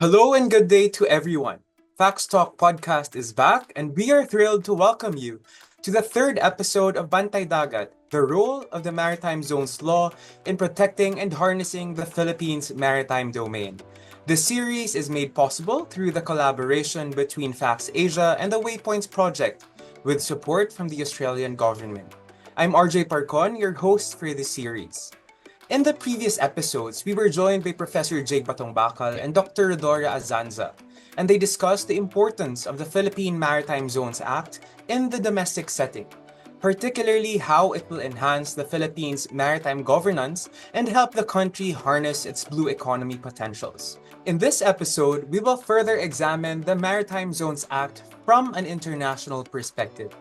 Hello and good day to everyone. Facts Talk podcast is back, and we are thrilled to welcome you to the third episode of Bantay Dagat, the role of the Maritime Zones Law in protecting and harnessing the Philippines' maritime domain. The series is made possible through the collaboration between Facts Asia and the Waypoints Project, with support from the Australian government. I'm RJ Parcon, your host for this series. In the previous episodes, we were joined by Professor Jake Batongbakal and Dr. Rodora Azanza, and they discussed the importance of the Philippine Maritime Zones Act in the domestic setting, particularly how it will enhance the Philippines' maritime governance and help the country harness its blue economy potentials. In this episode, we will further examine the Maritime Zones Act from an international perspective.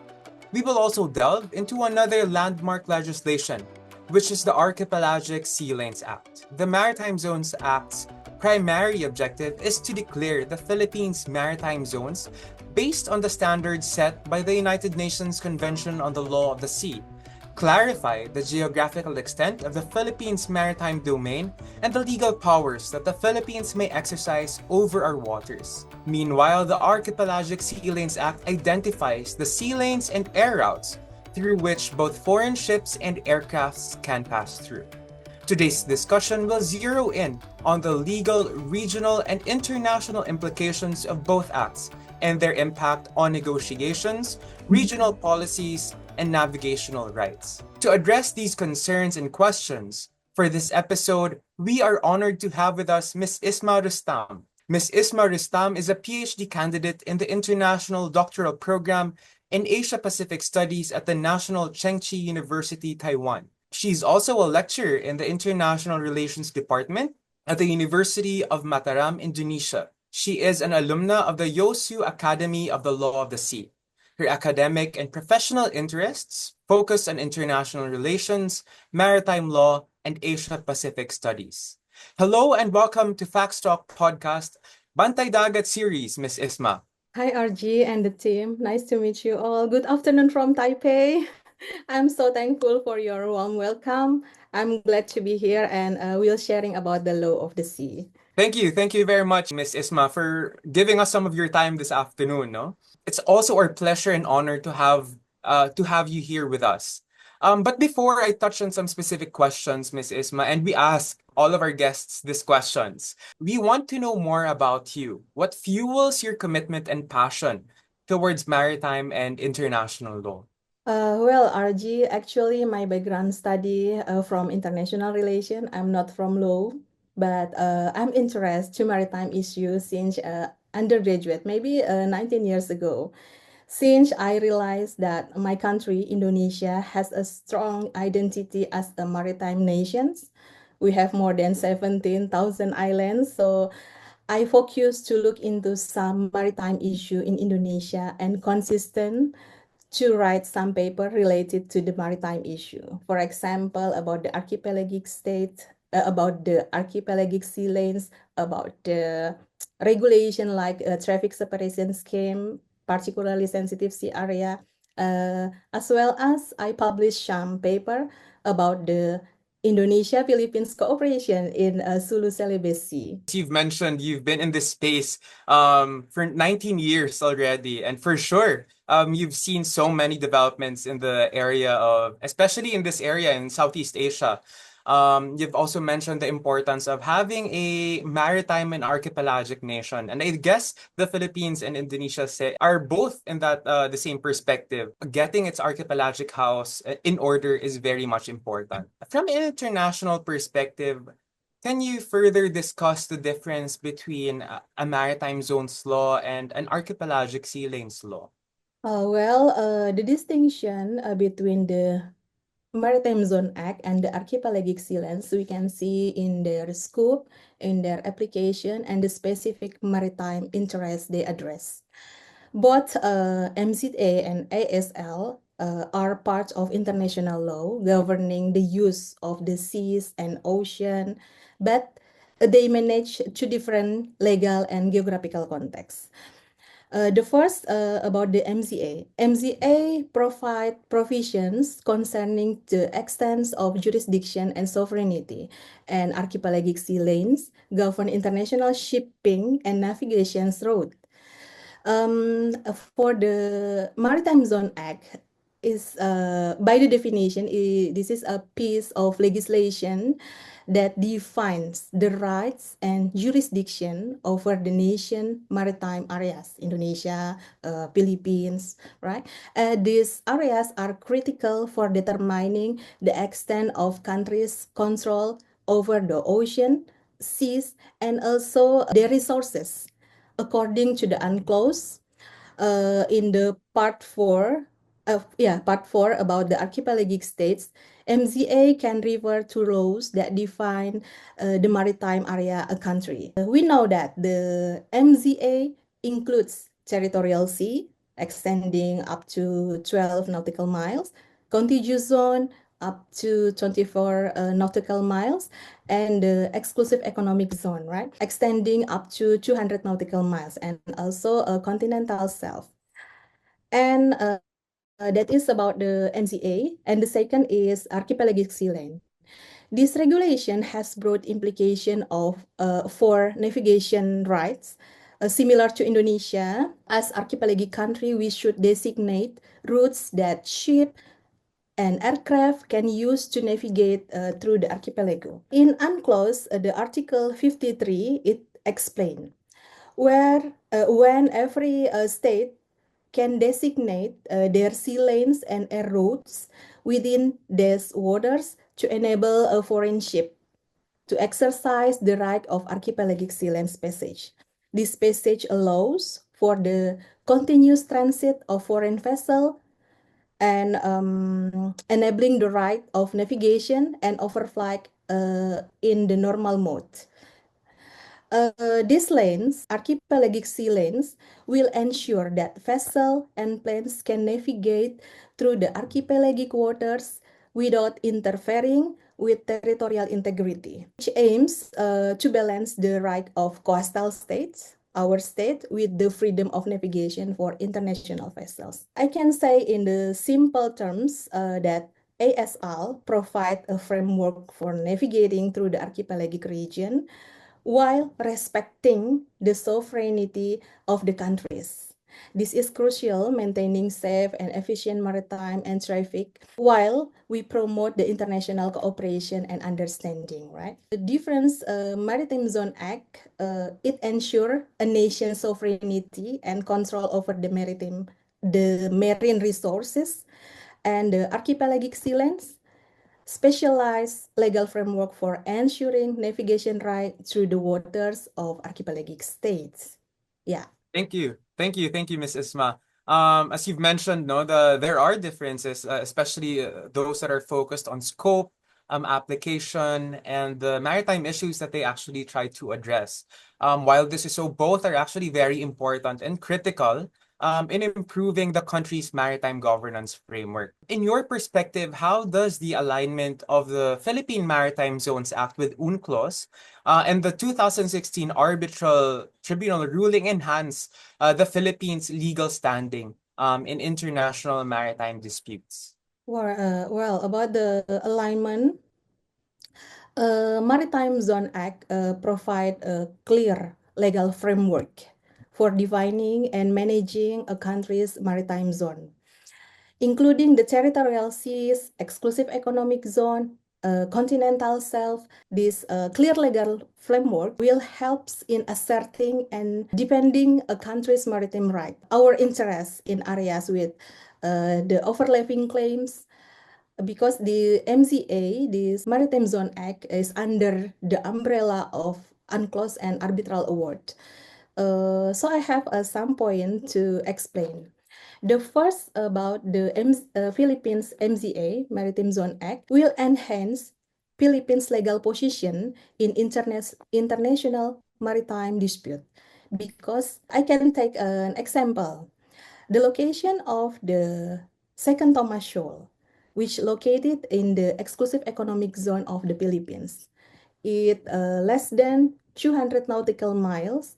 We will also delve into another landmark legislation, which is the Archipelagic Sea Lanes Act. The Maritime Zones Act's primary objective is to declare the Philippines' maritime zones based on the standards set by the United Nations Convention on the Law of the Sea, clarify the geographical extent of the Philippines' maritime domain, and the legal powers that the Philippines may exercise over our waters. Meanwhile, the Archipelagic Sea Lanes Act identifies the sea lanes and air routes through which both foreign ships and aircrafts can pass through. Today's discussion will zero in on the legal, regional, and international implications of both acts and their impact on negotiations, regional policies, and navigational rights. To address these concerns and questions, for this episode, we are honored to have with us Ms. Ismah Rustam. Ms. Ismah Rustam is a PhD candidate in the International Doctoral Program in Asia-Pacific Studies at the National Chengchi University, Taiwan. She's also a lecturer in the International Relations Department at the University of Mataram, Indonesia. She is an alumna of the Yosu Academy of the Law of the Sea. Her academic and professional interests focus on international relations, maritime law, and Asia-Pacific studies. Hello and welcome to Facts Talk podcast, Bantay Dagat series, Ms. Ismah. Hi, RG and the team. Nice to meet you all. Good afternoon from Taipei. I'm so thankful for your warm welcome. I'm glad to be here and we'll sharing about the law of the sea. Thank you. Thank you very much, Ms. Isma, for giving us some of your time this afternoon. No, it's also our pleasure and honor to have you here with us. But before I touch on some specific questions, Ms. Isma, and we ask all of our guests these questions, we want to know more about you. What fuels your commitment and passion towards maritime and international law? Well, RG, actually, my background study from international relation. I'm not from law, but I'm interested to maritime issues since undergraduate, maybe 19 years ago. Since I realized that my country, Indonesia, has a strong identity as a maritime nation. We have more than 17,000 islands, so I focus to look into some maritime issue in Indonesia and consistent to write some paper related to the maritime issue. For example, about the archipelagic state, about the archipelagic sea lanes, about the regulation like traffic separation scheme, particularly sensitive sea area, as well as I published some paper about the Indonesia-Philippines cooperation in Sulu Celebes Sea. You've mentioned you've been in this space for 19 years already, and for sure, you've seen so many developments in the area of, especially in this area in Southeast Asia. You've also mentioned the importance of having a maritime and archipelagic nation, and I guess the Philippines and Indonesia are both in that the same perspective. Getting its archipelagic house in order is very much important. From an international perspective, can you further discuss the difference between a maritime zones law and an archipelagic sea lanes law? The distinction between the Maritime Zone Act and the Archipelagic Sea Lanes we can see in their scope, in their application, and the specific maritime interests they address. Both MZA and ASL are part of international law governing the use of the seas and ocean, but they manage two different legal and geographical contexts. The first about the MZA. MZA provide provisions concerning the extent of jurisdiction and sovereignty and archipelagic sea lanes, govern international shipping and navigation routes. For the Maritime Zone Act is by the definition, this is a piece of legislation that defines the rights and jurisdiction over the nation maritime areas, Indonesia, Philippines, right? These areas are critical for determining the extent of countries' control over the ocean, seas, and also their resources. According to the UNCLOS, in the part four about the archipelagic states, MZA can refer to laws that define the maritime area a country. We know that the MZA includes territorial sea extending up to 12 nautical miles, contiguous zone up to 24 nautical miles, and the exclusive economic zone, right? Extending up to 200 nautical miles, and also a continental shelf. And that is about the MCA. And the second is Archipelagic Sea Lane. This regulation has broad implication of for navigation rights. Similar to Indonesia, as archipelagic country, we should designate routes that ship and aircraft can use to navigate through the archipelago. In UNCLOS, the Article 53, it explains where when every state can designate their sea lanes and air routes within these waters to enable a foreign ship to exercise the right of archipelagic sea lanes passage. This passage allows for the continuous transit of foreign vessel and enabling the right of navigation and overflight in the normal mode. These lanes, archipelagic sea lanes, will ensure that vessel and planes can navigate through the archipelagic waters without interfering with territorial integrity, which aims to balance the right of coastal states, our state, with the freedom of navigation for international vessels. I can say in the simple terms that ASL provide a framework for navigating through the archipelagic region while respecting the sovereignty of the countries. This is crucial, maintaining safe and efficient maritime and traffic while we promote the international cooperation and understanding, right? The difference Maritime Zone Act, it ensures a nation's sovereignty and control over the marine resources and the archipelagic sea lanes, specialized legal framework for ensuring navigation right through the waters of archipelagic states. Yeah. Thank you. Thank you, Miss Isma. As you've mentioned, no, there are differences, especially those that are focused on scope, application, and the maritime issues that they actually try to address. While this is so, both are actually very important and critical in improving the country's maritime governance framework. In your perspective, how does the alignment of the Philippine Maritime Zones Act with UNCLOS and the 2016 Arbitral Tribunal ruling enhance the Philippines' legal standing in international maritime disputes? Well, about the alignment, Maritime Zone Act provide a clear legal framework for defining and managing a country's maritime zone, including the territorial seas, exclusive economic zone, continental shelf. This clear legal framework will help in asserting and defending a country's maritime right. Our interests in areas with the overlapping claims, because the MZA, this Maritime Zone Act, is under the umbrella of UNCLOS and arbitral award. So I have some point to explain. The first about the Philippines MZA, Maritime Zone Act, will enhance Philippines' legal position in international maritime dispute. Because I can take an example. The location of the second Thomas Shoal, which located in the exclusive economic zone of the Philippines. It less than 200 nautical miles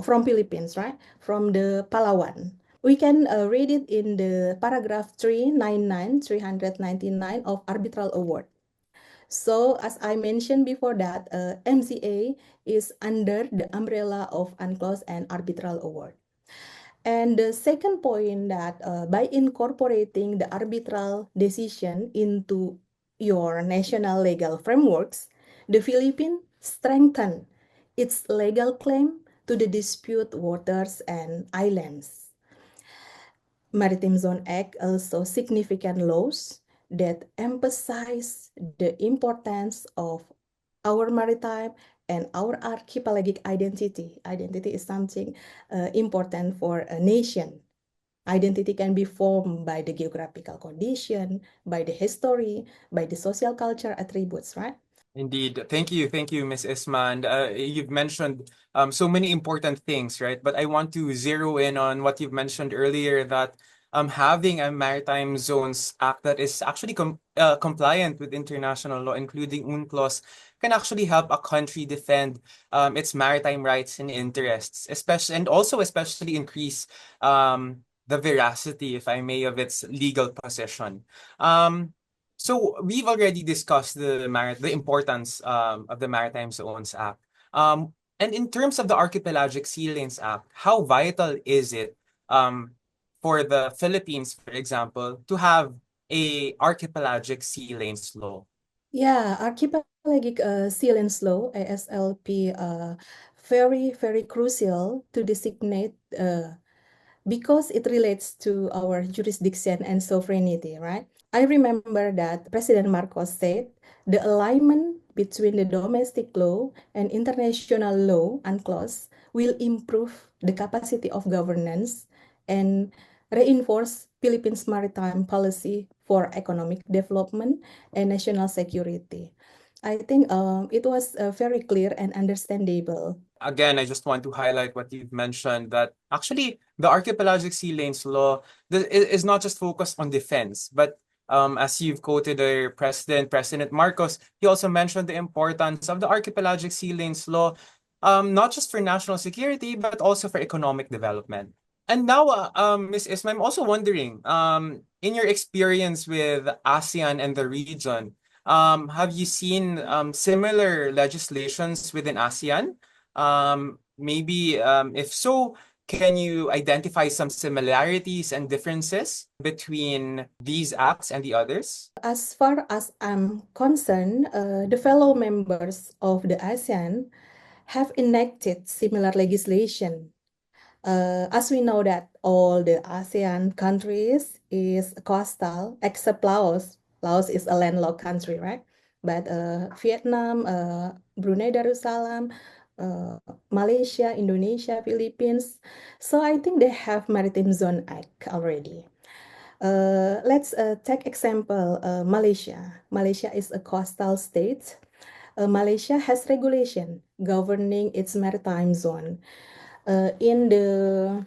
from Philippines, right? From the Palawan. We can read it in the paragraph 399 of Arbitral Award. So as I mentioned before that, MZA is under the umbrella of UNCLOS and Arbitral Award. And the second point that by incorporating the arbitral decision into your national legal frameworks, the Philippines strengthen its legal claim to the dispute waters and islands. Maritime Zone Act also significant laws that emphasize the importance of our maritime and our archipelagic identity. Identity is something important for a nation. Identity can be formed by the geographical condition, by the history, by the social culture attributes, right? Indeed. Thank you, Miss Isma. And you've mentioned so many important things, right? But I want to zero in on what you've mentioned earlier that having a Maritime Zones Act that is actually compliant with international law, including UNCLOS, can actually help a country defend its maritime rights and interests, especially and also especially increase the veracity, if I may, of its legal position. Um, so we've already discussed the importance of the Maritime Zones Act. And in terms of the Archipelagic Sea Lanes Act, how vital is it for the Philippines, for example, to have a archipelagic sea lanes law? Yeah, Archipelagic Sea Lanes Law, ASLP, very, very crucial to designate because it relates to our jurisdiction and sovereignty, right? I remember that President Marcos said the alignment between the domestic law and international law UNCLOS will improve the capacity of governance and reinforce Philippines' maritime policy for economic development and national security. I think it was very clear and understandable. Again, I just want to highlight what you've mentioned that actually the Archipelagic Sea Lanes law is not just focused on defense, but as you've quoted our President Marcos, he also mentioned the importance of the Archipelagic Sea Lanes law, not just for national security, but also for economic development. And now, Ms. Isma, I'm also wondering, in your experience with ASEAN and the region, have you seen similar legislations within ASEAN? Maybe if so, can you identify some similarities and differences between these acts and the others? As far as I'm concerned, the fellow members of the ASEAN have enacted similar legislation. As we know that all the ASEAN countries is coastal except Laos. Laos is a landlocked country, right? But Vietnam, Brunei Darussalam, uh, Malaysia, Indonesia, Philippines. So I think they have Maritime Zone Act already. Let's take example Malaysia. Malaysia is a coastal state. Malaysia has regulation governing its maritime zone. In the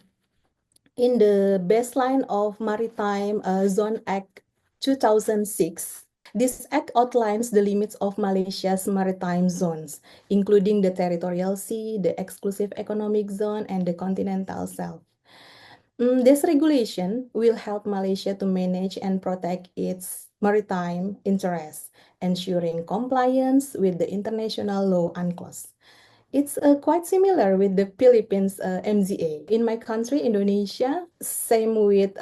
baseline of Maritime Zone Act 2006, this act outlines the limits of Malaysia's maritime zones, including the territorial sea, the exclusive economic zone, and the continental shelf. This regulation will help Malaysia to manage and protect its maritime interests, ensuring compliance with the international law UNCLOS. It's quite similar with the Philippines MZA. In my country, Indonesia, same with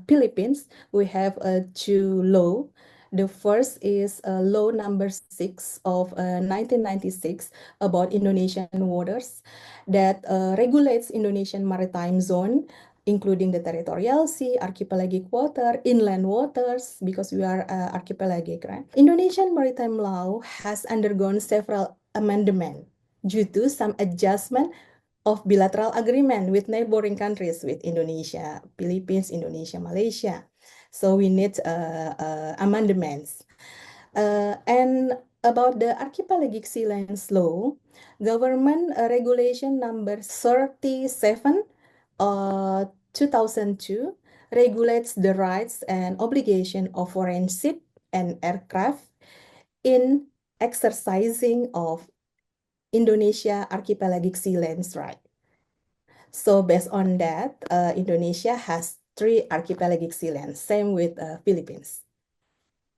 Philippines, we have two law. The first is law number 6 of 1996 about Indonesian waters that regulates Indonesian maritime zone, including the territorial sea, archipelagic water, inland waters, because we are archipelagic, right? Indonesian maritime law has undergone several amendments due to some adjustment of bilateral agreement with neighboring countries with Indonesia, Philippines, Indonesia, Malaysia. So we need amendments. And about the Archipelagic Sea Lanes Law, government regulation number 37 2002 regulates the rights and obligation of foreign ship and aircraft in exercising of Indonesia Archipelagic Sea Lanes right. So based on that, Indonesia has three archipelagic sea lanes, same with Philippines.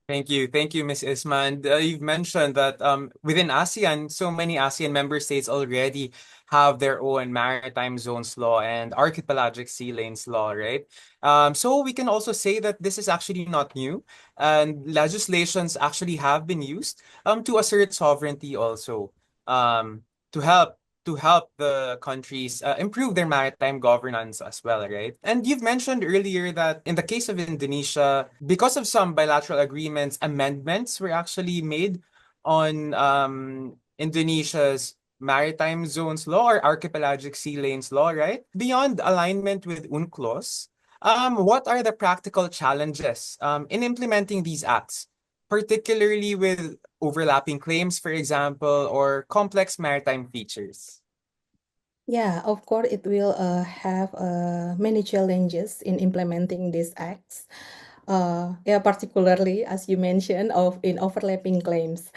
Thank you, Ms. Isma. And you've mentioned that within ASEAN, so many ASEAN member states already have their own maritime zones law and archipelagic sea lanes law, right? So we can also say that this is actually not new, and legislations actually have been used to assert sovereignty also, to help the countries improve their maritime governance as well, right? And you've mentioned earlier that in the case of Indonesia, because of some bilateral agreements, amendments were actually made on Indonesia's maritime zones law or archipelagic sea lanes law, right? Beyond alignment with UNCLOS, what are the practical challenges in implementing these acts, particularly with overlapping claims, for example, or complex maritime features? Yeah, of course, it will have many challenges in implementing these acts. Yeah, particularly as you mentioned of in overlapping claims.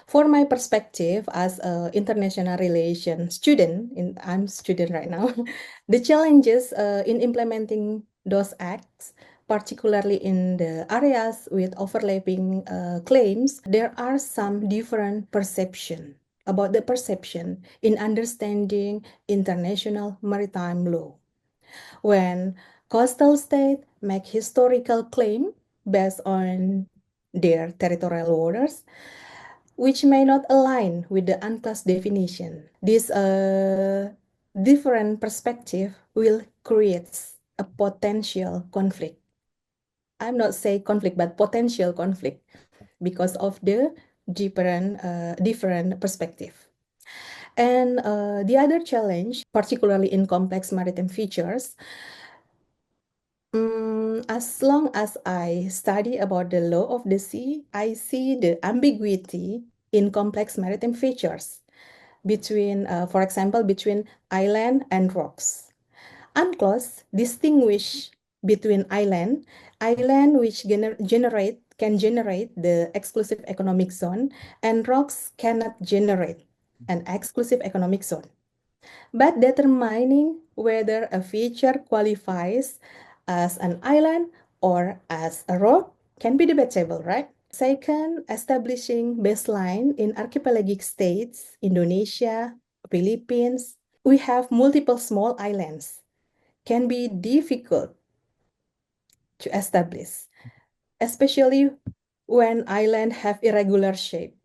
For my perspective as a international relations student, I'm student right now, the challenges in implementing those acts, particularly in the areas with overlapping claims, there are some different perception about the perception in understanding international maritime law. When coastal states make historical claim based on their territorial waters, which may not align with the UNCLOS definition. This different perspective will create a potential conflict. I'm not say conflict, but potential conflict because of the different perspective. And the other challenge, particularly in complex maritime features, as long as I study about the law of the sea, I see the ambiguity in complex maritime features between, for example, between island and rocks. UNCLOS distinguish between island which can generate the exclusive economic zone, and rocks cannot generate an exclusive economic zone. But determining whether a feature qualifies as an island or as a rock can be debatable, right? Second, establishing baseline in archipelagic states, Indonesia, Philippines. We have multiple small islands. Can be difficult to establish, especially when islands have irregular shape.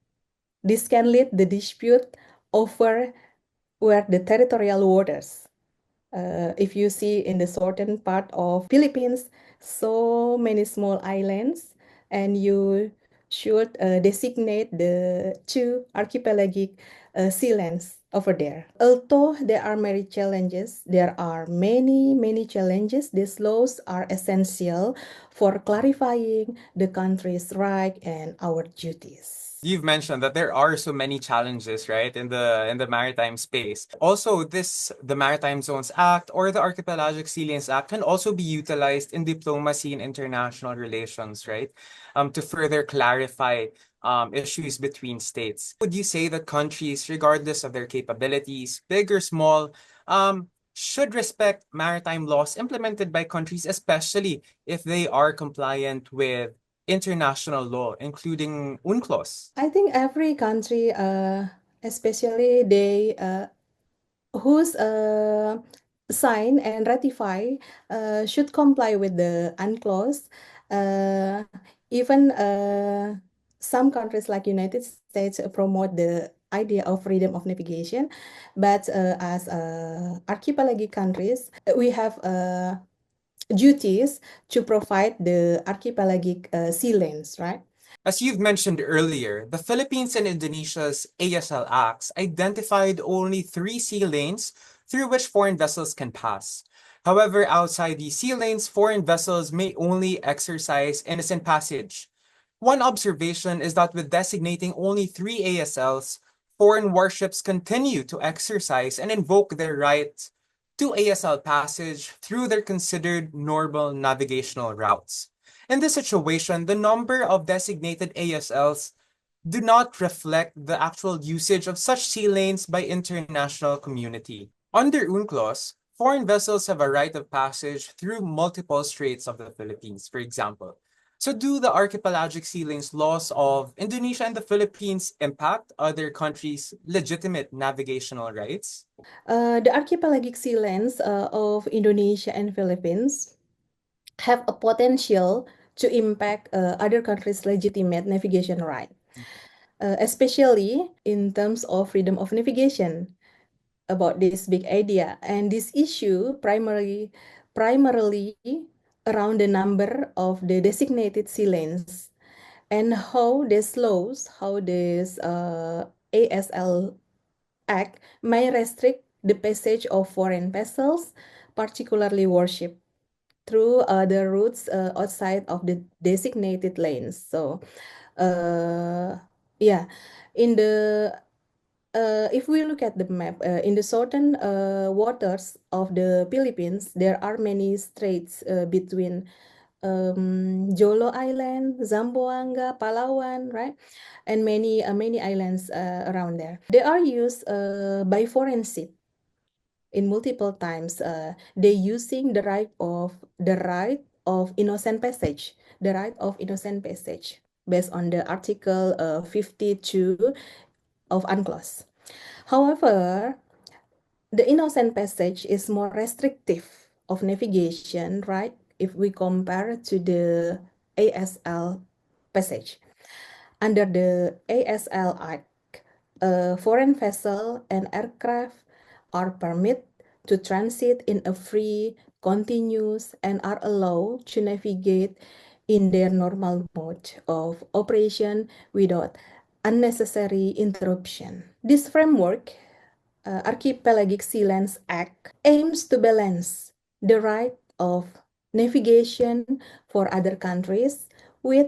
This can lead the dispute over where the territorial waters. If you see in the southern part of Philippines, so many small islands, and you should designate the two archipelagic sea lands over there. Although there are many challenges. These laws are essential for clarifying the country's right and our duties. You've mentioned that there are so many challenges, right, in the maritime space. Also, the Maritime Zones Act or the Archipelagic Sea Lanes Act can also be utilized in diplomacy and international relations, right? To further clarify issues between states. Would you say that countries, regardless of their capabilities, big or small, should respect maritime laws implemented by countries, especially if they are compliant with international law, including UNCLOS? I think every country, especially they whose sign and ratify should comply with the UNCLOS. Uh, Even some countries like United States promote the idea of freedom of navigation, but as archipelagic countries, we have duties to provide the archipelagic sea lanes, right? As you've mentioned earlier, the Philippines and Indonesia's ASL Acts identified only three sea lanes through which foreign vessels can pass. However, outside these sea lanes, foreign vessels may only exercise innocent passage. One observation is that with designating only three ASLs, foreign warships continue to exercise and invoke their right to ASL passage through their considered normal navigational routes. In this situation, the number of designated ASLs do not reflect the actual usage of such sea lanes by international community. Under UNCLOS, foreign vessels have a right of passage through multiple straits of the Philippines, for example. So do the Archipelagic Sea Lanes laws of Indonesia and the Philippines impact other countries' legitimate navigational rights? The archipelagic sea lanes of Indonesia and Philippines have a potential to impact other countries' legitimate navigation right, especially in terms of freedom of navigation about this big idea. And this issue primarily around the number of the designated sea lanes and how this laws, how this ASL Act may restrict the passage of foreign vessels, particularly warship, through the routes outside of the designated lanes. So, yeah, in the if we look at the map, in the southern waters of the Philippines, there are many straits between Jolo Island, Zamboanga, Palawan, right? And many islands around there. They are used by foreign ships in multiple times. They using the right of innocent passage, the right of innocent passage, based on the Article 52 of UNCLOS. However, the innocent passage is more restrictive of navigation, right? If we compare to the ASL passage. Under the ASL Act, a foreign vessel and aircraft are permitted to transit in a free, continuous, and are allowed to navigate in their normal mode of operation without unnecessary interruption. This framework, Archipelagic Sea Lanes Act, aims to balance the right of navigation for other countries with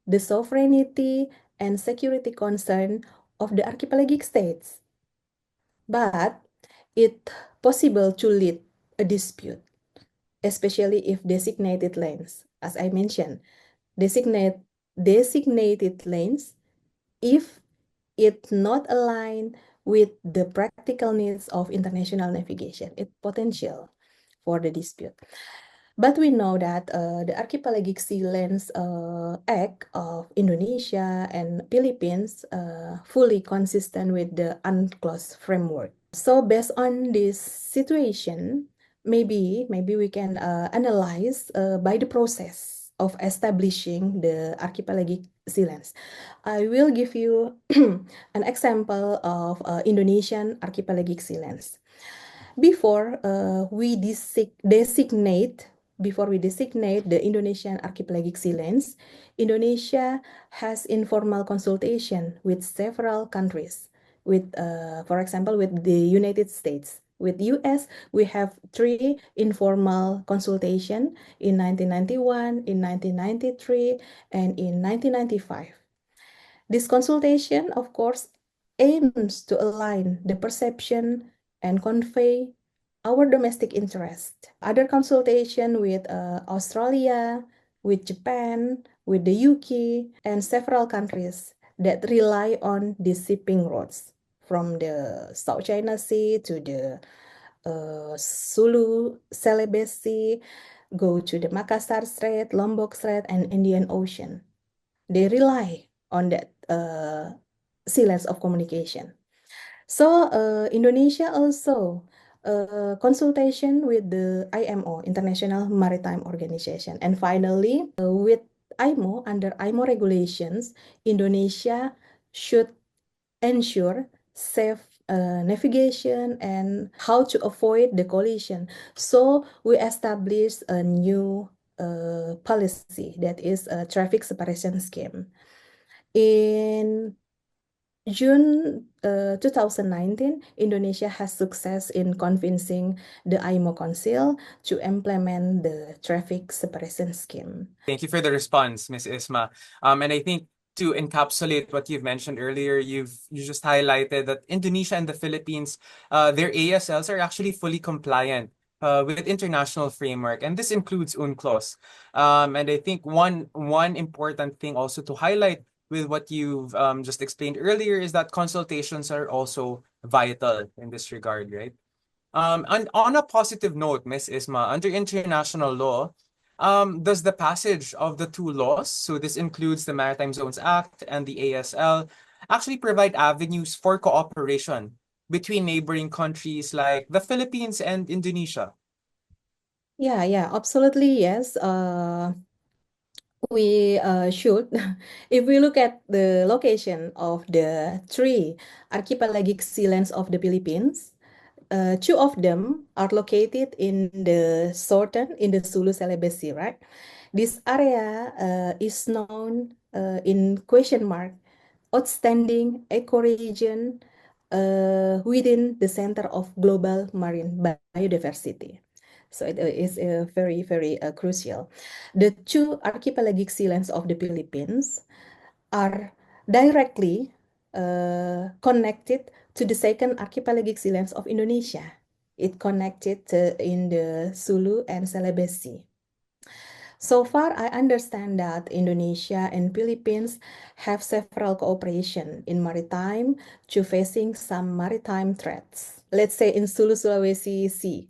the sovereignty and security concern of the archipelagic states. But it possible to lead a dispute, especially if designated lanes, as I mentioned, designated lanes, if it not aligned with the practical needs of international navigation, it potential for the dispute. But we know that the Archipelagic Sea Lanes Act of Indonesia and Philippines fully consistent with the UNCLOS framework. So based on this situation, maybe we can analyze by the process of establishing the archipelagic sea lanes. I will give you an example of Indonesian archipelagic sea lanes. Before we designate the Indonesian archipelagic sea lanes, Indonesia has informal consultation with several countries. With, for example, with the United States. With US, we have 3 informal consultation in 1991, in 1993, and in 1995. This consultation, of course, aims to align the perception and convey our domestic interest. Other consultation with Australia, with Japan, with the UK, and several countries that rely on these shipping routes from the South China Sea to the Sulu Celebes Sea, go to the Makassar Strait, Lombok Strait, and Indian Ocean. They rely on that sea lanes of communication. So Indonesia also consultation with the IMO, International Maritime Organization. And finally, with IMO, under IMO regulations, Indonesia should ensure safe navigation and how to avoid the collision. So we established a new policy, that is a traffic separation scheme. In June 2019, Indonesia has success in convincing the IMO Council to implement the traffic separation scheme. Thank you for the response, Ms. Isma. And I think to encapsulate what you've mentioned earlier, you just highlighted that Indonesia and the Philippines, their ASLs are actually fully compliant with international framework, and this includes UNCLOS. And I think one important thing also to highlight with what you've just explained earlier is that consultations are also vital in this regard, right? And on a positive note, Miss Isma, under international law, does the passage of the two laws, so this includes the Maritime Zones Act and the ASL, actually provide avenues for cooperation between neighboring countries like the Philippines and Indonesia? Yeah, absolutely, yes. We should. If we look at the location of the three archipelagic sea lands of the Philippines, two of them are located in the southern, in the Sulu Celebes Sea, right? This area is known in question mark outstanding ecoregion within the center of global marine biodiversity. So it is very crucial. The two archipelagic sea lands of the Philippines are directly connected to the second archipelagic sea lands of Indonesia. It connected in the Sulu and Celebes Sea. So far, I understand that Indonesia and Philippines have several cooperation in maritime to facing some maritime threats. Let's say in Sulu Sulawesi Sea,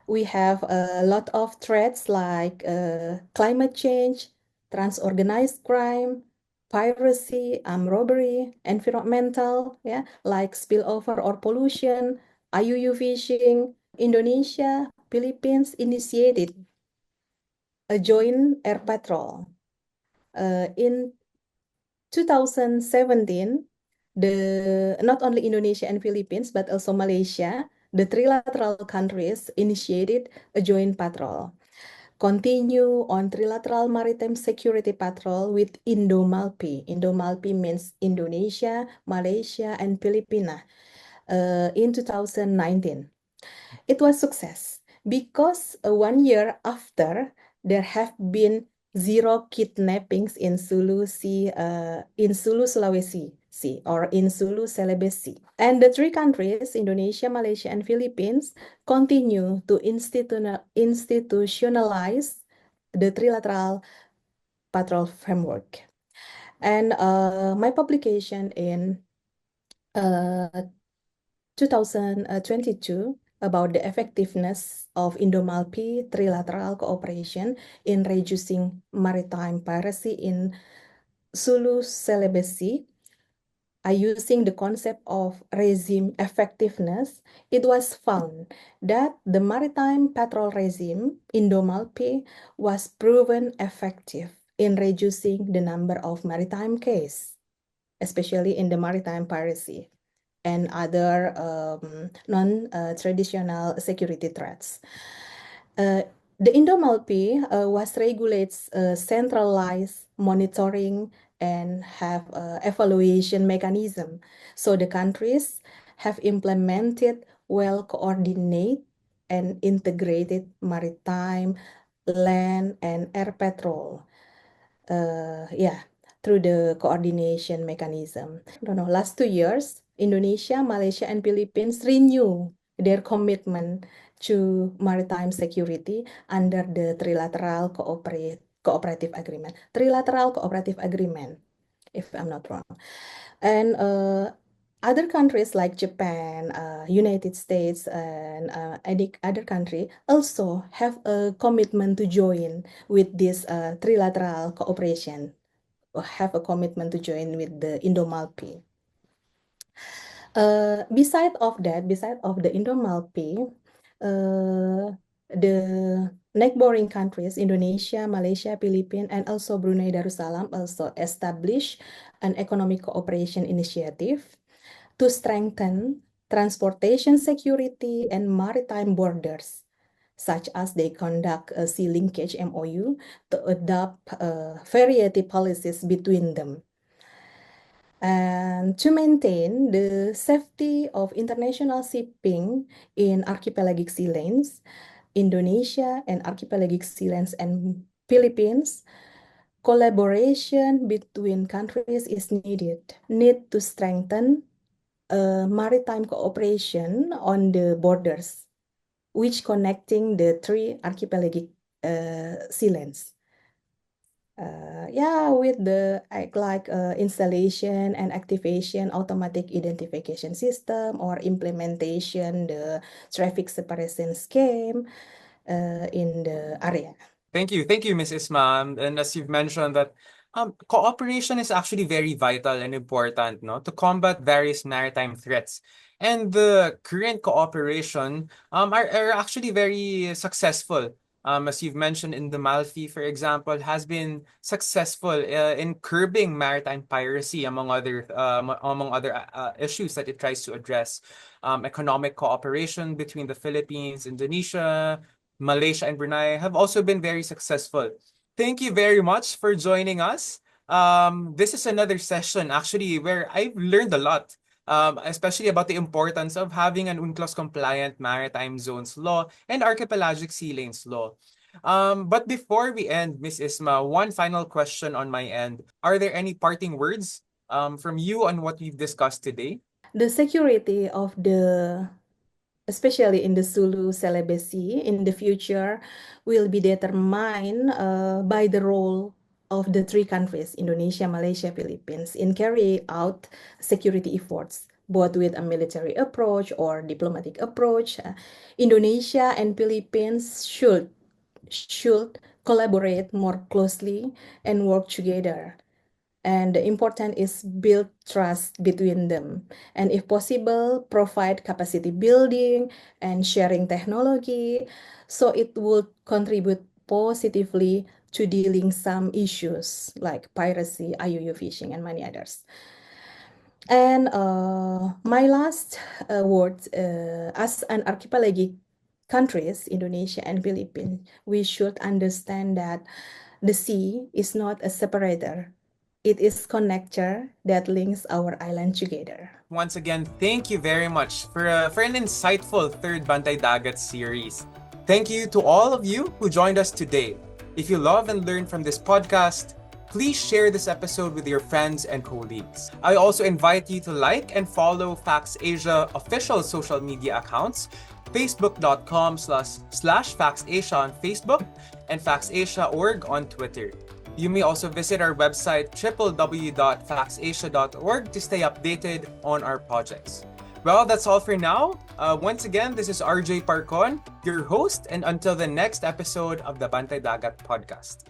we have a lot of threats like climate change, transorganized crime, piracy, armed robbery, environmental, yeah, like spillover or pollution, IUU fishing. Indonesia, Philippines initiated a joint air patrol. In 2017, not only Indonesia and Philippines, but also Malaysia, the trilateral countries initiated a joint patrol. Continue on trilateral maritime security patrol with Indo-Malpi. Indo-Malpi means Indonesia, Malaysia, and Filipina in 2019. It was success because 1 year after there have been zero kidnappings in in Sulu Sulawesi Sea or in Sulu Celebes Sea. And the three countries, Indonesia, Malaysia, and Philippines, continue to institutionalize the trilateral patrol framework. And my publication in uh, 2022 about the effectiveness of Indo-Malpi trilateral cooperation in reducing maritime piracy in Sulu Celebes Sea. Using the concept of regime effectiveness, it was found that the maritime patrol regime Indo-Malpi was proven effective in reducing the number of maritime cases, especially in the maritime piracy and other non-traditional security threats. The Indo-Malpi was regulates centralized monitoring and have evaluation mechanism. So the countries have implemented well-coordinated and integrated maritime, land, and air patrol. Yeah, through the coordination mechanism. No, no, last 2 years, Indonesia, Malaysia, and Philippines renew their commitment to maritime security under the cooperative agreement. Trilateral cooperative agreement, if I'm not wrong. And other countries like Japan, United States, and any other country also have a commitment to join with this trilateral cooperation, or have a commitment to join with the Indo-Malpi. Beside of the Indo-Malpi, the neighboring countries, Indonesia, Malaysia, Philippines, and also Brunei Darussalam also established an economic cooperation initiative to strengthen transportation security and maritime borders, such as they conduct a sea linkage MOU to adopt variety policies between them. And to maintain the safety of international shipping in archipelagic sea lanes, Indonesia and archipelagic sea lanes and Philippines, collaboration between countries is needed. Need to strengthen maritime cooperation on the borders, which connecting the three archipelagic sea lanes. Yeah, with the installation and activation automatic identification system or implementation the traffic separation scheme in the area. Thank you, Ms. Isma. And as you've mentioned that cooperation is actually very vital and important, no, to combat various maritime threats. And the current cooperation are actually very successful. As you've mentioned in the Malfi, for example, has been successful in curbing maritime piracy, among other issues that it tries to address. Economic cooperation between the Philippines, Indonesia, Malaysia and Brunei have also been very successful. Thank you very much for joining us. This is another session actually where I've learned a lot, especially about the importance of having an UNCLOS compliant maritime zones law and archipelagic sea lanes law. But before we end, Miss Isma, one final question on my end. Are there any parting words from you on what we've discussed today? The security of the especially in the Sulu celibacy in the future will be determined by the role of the three countries, Indonesia, Malaysia, Philippines, in carrying out security efforts, both with a military approach or diplomatic approach. Indonesia and Philippines should collaborate more closely and work together, and the important is build trust between them, and if possible provide capacity building and sharing technology so it would contribute positively to dealing some issues like piracy, IUU fishing, and many others. And my last word, as an archipelagic countries, Indonesia and Philippines, we should understand that the sea is not a separator. It is connector that links our island together. Once again, thank you very much for an insightful third Bantay Dagat series. Thank you to all of you who joined us today. If you love and learn from this podcast, please share this episode with your friends and colleagues. I also invite you to like and follow Fax Asia official social media accounts, facebook.com/slash Fax Asia on Facebook and FaxAsia.org on Twitter. You may also visit our website www.faxasia.org to stay updated on our projects. Well, that's all for now. Once again, this is RJ Parcon, your host, and until the next episode of the Bantay Dagat podcast.